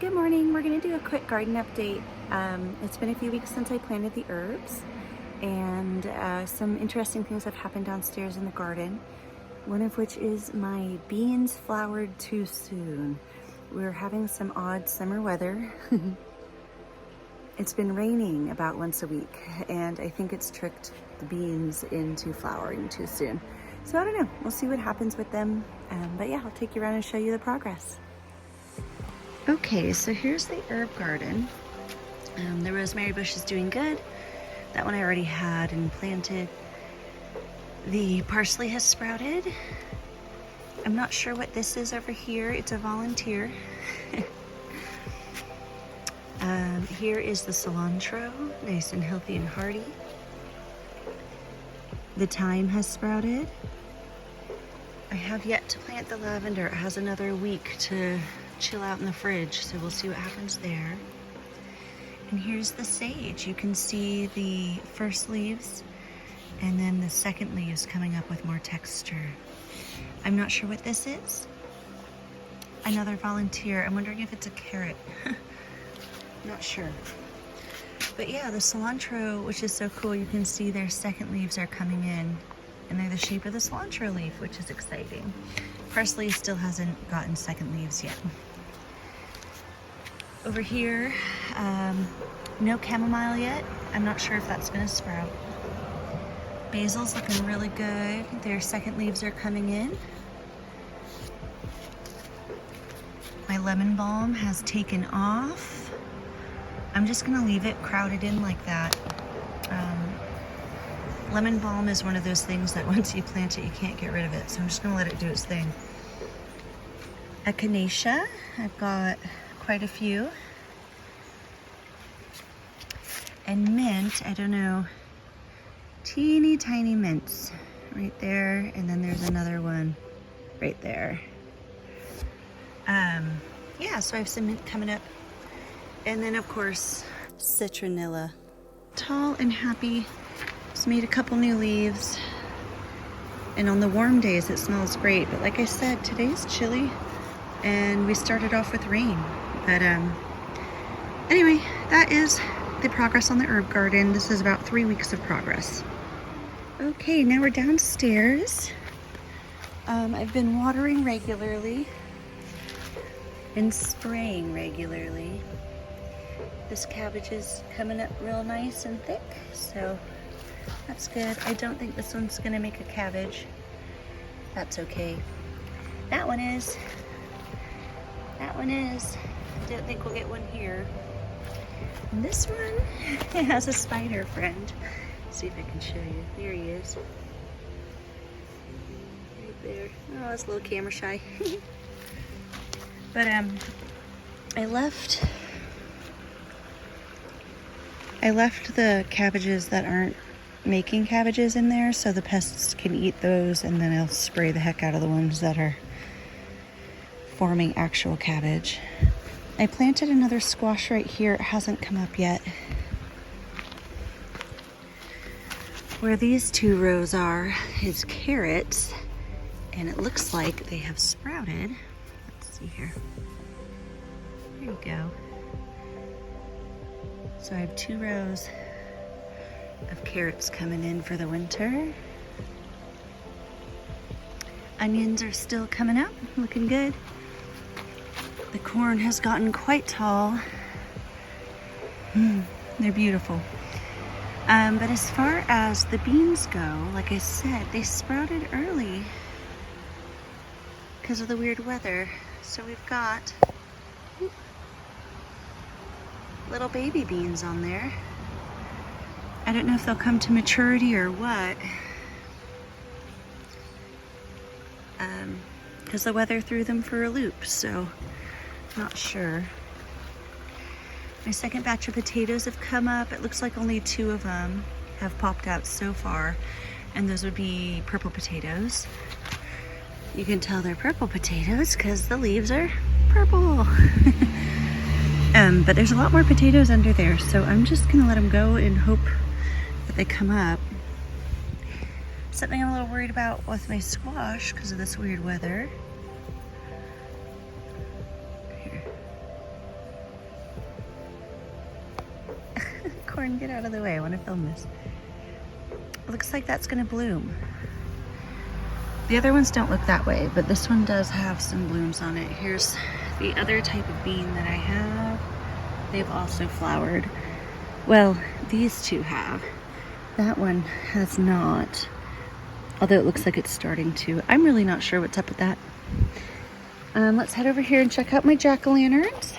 Good morning. We're going to do a quick garden update. It's been a few weeks since I planted the herbs, and some interesting things have happened downstairs in the garden. One of which is my beans flowered too soon. We're having some odd summer weather. It's been raining about once a week, and I think it's tricked the beans into flowering too soon. So I don't know. We'll see what happens with them. But yeah, I'll take you around and show you the progress. Okay, so here's the herb garden. The rosemary bush is doing good. That one I already had and planted. The parsley has sprouted. I'm not sure what this is over here. It's a volunteer. Here is the cilantro, nice and healthy and hearty. The thyme has sprouted. I have yet to plant the lavender. It has another week to chill out in the fridge, so we'll see what happens there. And here's the sage. You can see the first leaves and then the second leaves coming up with more texture. I'm not sure what this is. Another volunteer. I'm wondering if it's a carrot. Not sure. But yeah, the cilantro, which is so cool, you can see their second leaves are coming in, and they're the shape of the cilantro leaf, which is exciting. Parsley still hasn't gotten second leaves yet. Over here, no chamomile yet. I'm not sure if that's gonna sprout. Basil's looking really good. Their second leaves are coming in. My lemon balm has taken off. I'm just gonna leave it crowded in like that. Lemon balm is one of those things that once you plant it, you can't get rid of it. So I'm just gonna let it do its thing. Echinacea, I've got quite a few. And mint, I don't know, teeny tiny mints right there. And then there's another one right there. Yeah, so I have some mint coming up. And then of course, citronella. Tall and happy. Just made a couple new leaves. And on the warm days, it smells great. But like I said, today's chilly and we started off with rain. But anyway, that is the progress on the herb garden. This is about 3 weeks of progress. Okay, now we're downstairs. I've been watering regularly and spraying regularly. This cabbage is coming up real nice and thick, so that's good. I don't think this one's gonna make a cabbage. That's okay. That one is. That one is. Don't think we'll get one here. And this one has a spider friend. Let's see if I can show you. There he is. Right there. Oh, it's a little camera shy. But I left the cabbages that aren't making cabbages in there so the pests can eat those, and then I'll spray the heck out of the ones that are forming actual cabbage. I planted another squash right here. It hasn't come up yet. Where these two rows are is carrots, and it looks like they have sprouted. Let's see here. There you go. So I have 2 rows of carrots coming in for the winter. Onions are still coming up, looking good. The corn has gotten quite tall. They're beautiful. But as far as the beans go, like I said, they sprouted early because of the weird weather. So we've got little baby beans on there. I don't know if they'll come to maturity or what. Because the weather threw them for a loop, so not sure. My second batch of potatoes have come up. It looks like only 2 of them have popped out so far, and those would be purple potatoes. You can tell they're purple potatoes because the leaves are purple. But there's a lot more potatoes under there, so I'm just gonna let them go and hope that they come up. Something I'm a little worried about with my squash because of this weird weather. Here. Corn, get out of the way. I want to film this. It looks like that's going to bloom. The other ones don't look that way, but this one does have some blooms on it. Here's the other type of bean that I have. They've also flowered. Well, these two have. That one has not. Although it looks like it's starting to. I'm really not sure what's up with that. Let's head over here and check out my jack-o'-lanterns.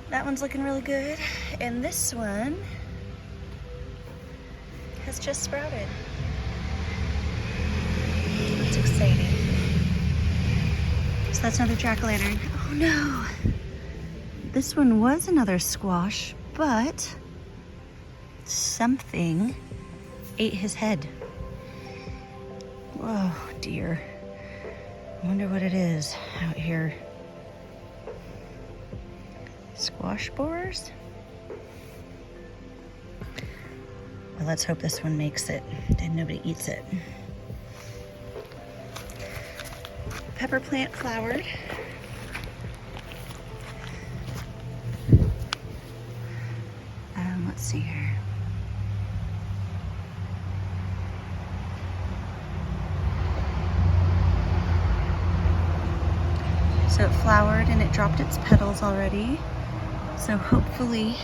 That one's looking really good. And this one has just sprouted. That's exciting. So that's another jack-o'-lantern. Oh no! This one was another squash, but something ate his head. Oh dear. I wonder what it is out here. Squash borers? Well, let's hope this one makes it and nobody eats it. Pepper plant flowered. Let's see here. So it flowered and it dropped its petals already. So hopefully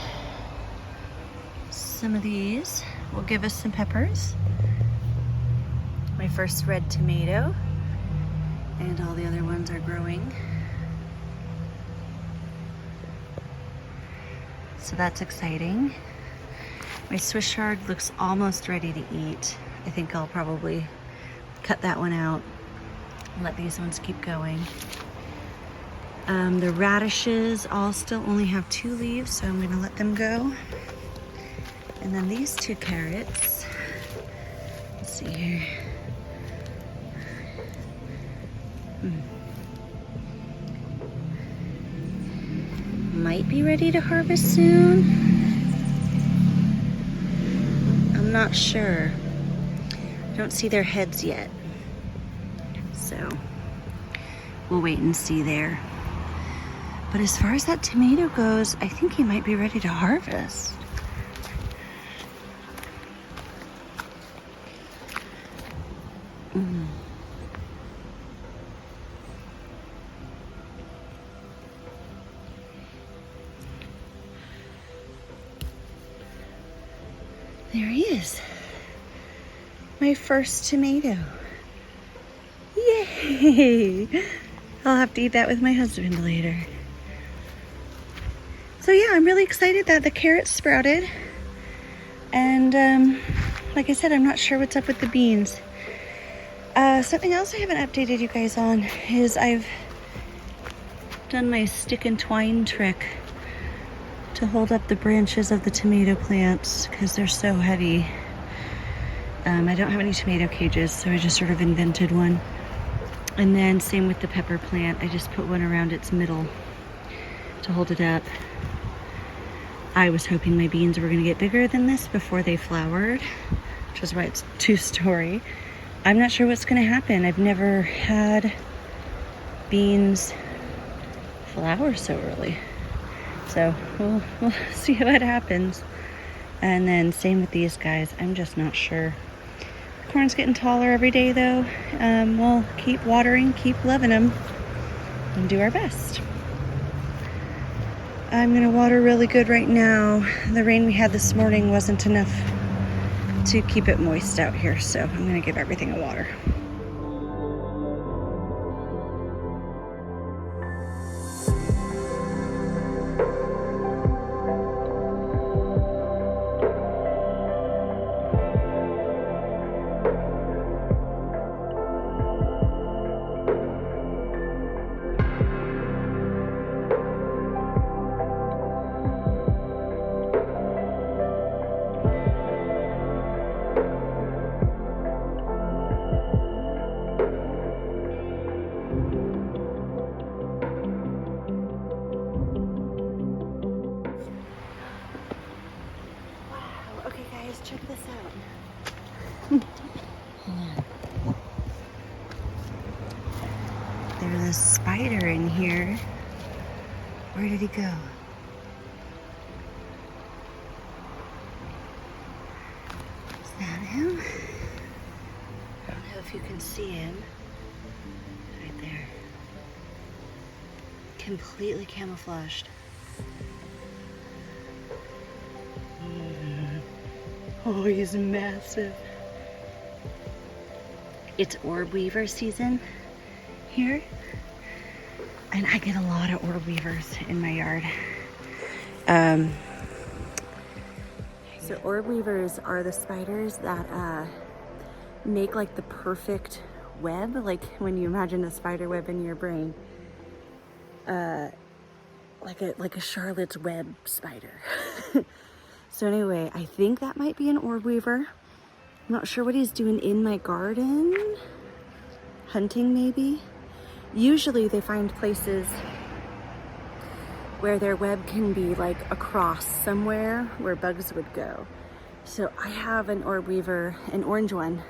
some of these will give us some peppers. My first red tomato, and all the other ones are growing. So that's exciting. My Swiss chard looks almost ready to eat. I think I'll probably cut that one out and let these ones keep going. The radishes all still only have 2 leaves, so I'm gonna let them go. And then these 2 carrots, let's see here. Might be ready to harvest soon. I'm not sure. Don't see their heads yet. So we'll wait and see there. But as far as that tomato goes, I think he might be ready to harvest. There he is. My first tomato. Yay! I'll have to eat that with my husband later. So yeah, I'm really excited that the carrots sprouted. And like I said, I'm not sure what's up with the beans. Something else I haven't updated you guys on is I've done my stick and twine trick to hold up the branches of the tomato plants because they're so heavy. I don't have any tomato cages, so I just sort of invented one. And then same with the pepper plant. I just put one around its middle to hold it up. I was hoping my beans were gonna get bigger than this before they flowered, which is why it's 2-story. I'm not sure what's gonna happen. I've never had beans flower so early. So we'll see what happens. And then same with these guys. I'm just not sure. Corn's getting taller every day though. We'll keep watering, keep loving them, and do our best. I'm gonna water really good right now. The rain we had this morning wasn't enough to keep it moist out here, so I'm gonna give everything a water. guys, check this out. There's a spider in here. Where did he go? Is that him? I don't know if you can see him. Right there. Completely camouflaged. Oh, he's massive. It's orb weaver season here, and I get a lot of orb weavers in my yard. So orb weavers are the spiders that make like the perfect web, like when you imagine a spider web in your brain, like a Charlotte's Web spider. So anyway, I think that might be an orb weaver. I'm not sure what he's doing in my garden. Hunting maybe. Usually they find places where their web can be like across somewhere where bugs would go. So I have an orb weaver, an orange one.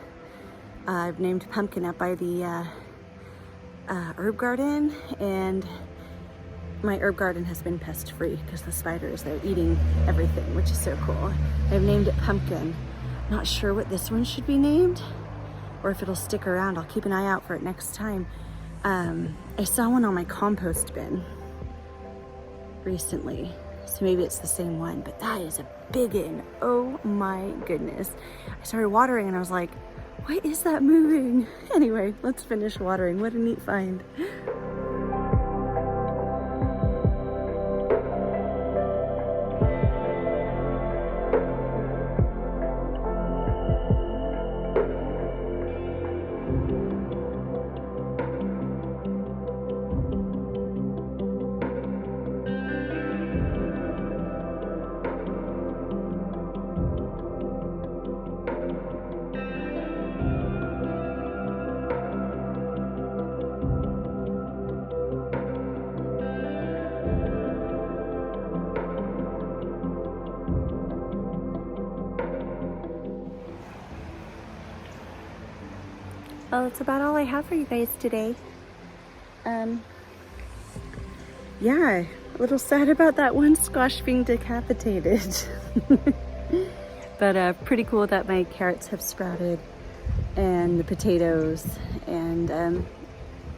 I've named Pumpkin up by the herb garden, and my herb garden has been pest free because the spiders, they're eating everything, which is so cool. I've named it Pumpkin. Not sure what this one should be named or if it'll stick around. I'll keep an eye out for it next time. I saw one on my compost bin recently, so maybe it's the same one, but that is a biggin'. Oh my goodness. I started watering and I was like, why is that moving? Anyway, let's finish watering. What a neat find. Well, that's about all I have for you guys today. Yeah, a little sad about that one squash being decapitated. But pretty cool that my carrots have sprouted and the potatoes. And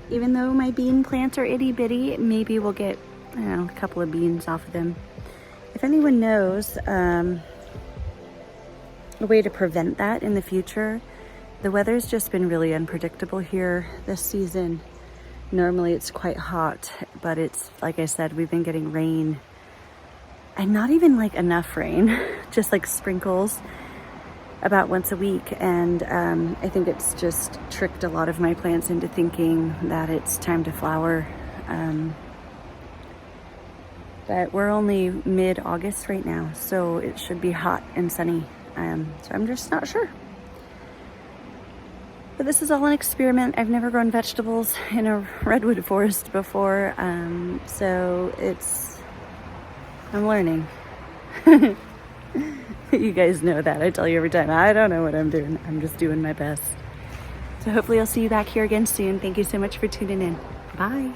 even though my bean plants are itty bitty, maybe we'll get, I don't know, a couple of beans off of them. If anyone knows a way to prevent that in the future, the weather's just been really unpredictable here this season. Normally it's quite hot, but it's, like I said, we've been getting rain. And not even like enough rain, just like sprinkles about once a week. And I think it's just tricked a lot of my plants into thinking that it's time to flower. But we're only mid-August right now, so it should be hot and sunny. So I'm just not sure. But this is all an experiment. I've never grown vegetables in a redwood forest before, so I'm learning. You guys know that. I tell you every time, I don't know what I'm doing. I'm just doing my best. So hopefully I'll see you back here again soon. Thank you so much for tuning in. Bye.